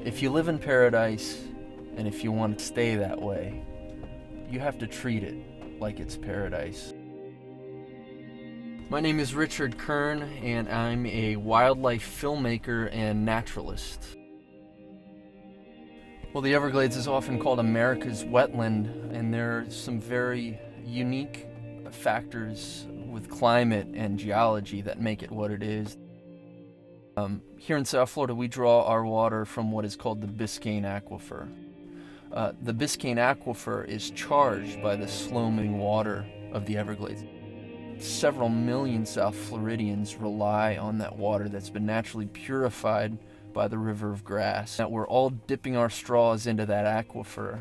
If you live in paradise, and if you want to stay that way, you have to treat it like it's paradise. My name is Richard Kern, and I'm a wildlife filmmaker and naturalist. Well, the Everglades is often called America's wetland, and there are some very unique factors with climate and geology that make it what it is. Here in South Florida, we draw our water from what is called the Biscayne Aquifer. The Biscayne Aquifer is charged by the slow-moving water of the Everglades. Several million South Floridians rely on that water that's been naturally purified by the river of Grass. That we're all dipping our straws into that aquifer.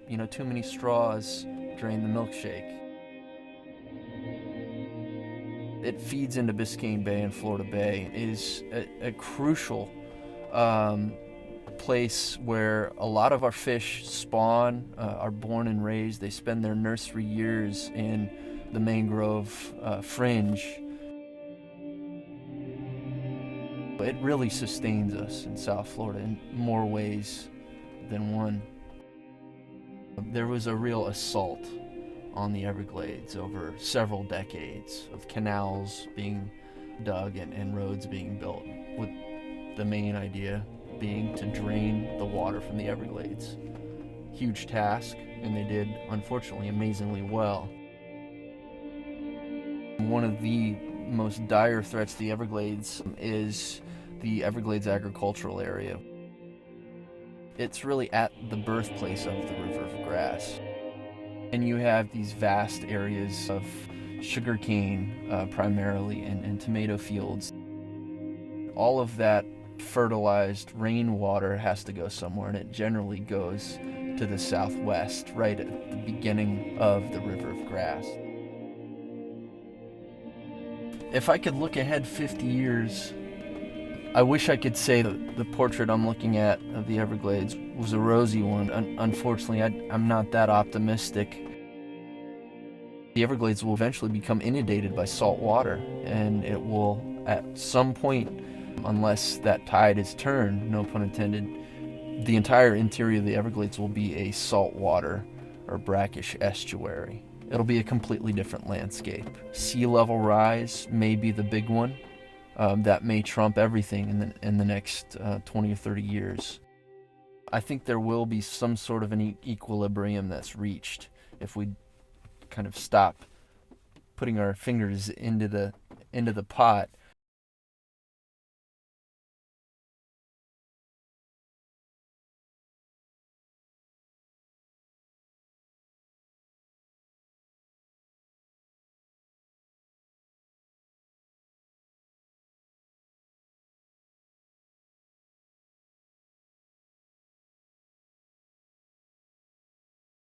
You know, too many straws drain the milkshake. It feeds into Biscayne Bay and Florida Bay. It is a crucial place where a lot of our fish spawn, are born and raised. They spend their nursery years in the mangrove fringe. It really sustains us in South Florida in more ways than one. There was a real assault on the Everglades over several decades of canals being dug and roads being built, with the main idea being to drain the water from the Everglades. Huge task, and they did, unfortunately, amazingly well. One of the most dire threats to the Everglades is the Everglades agricultural area. It's really at the birthplace of the river of Grass. And you have these vast areas of sugarcane primarily and tomato fields. All of that fertilized rainwater has to go somewhere, and it generally goes to the southwest, right at the beginning of the river of Grass. If I could look ahead 50 years, I wish I could say that the portrait I'm looking at of the Everglades was a rosy one. Unfortunately, I'm not that optimistic. The Everglades will eventually become inundated by salt water, and it will, at some point, unless that tide is turned, no pun intended, the entire interior of the Everglades will be a saltwater or brackish estuary. It'll be a completely different landscape. Sea level rise may be the big one. That may trump everything in the next 20 or 30 years. I think there will be some sort of an equilibrium that's reached if we kind of stop putting our fingers into the pot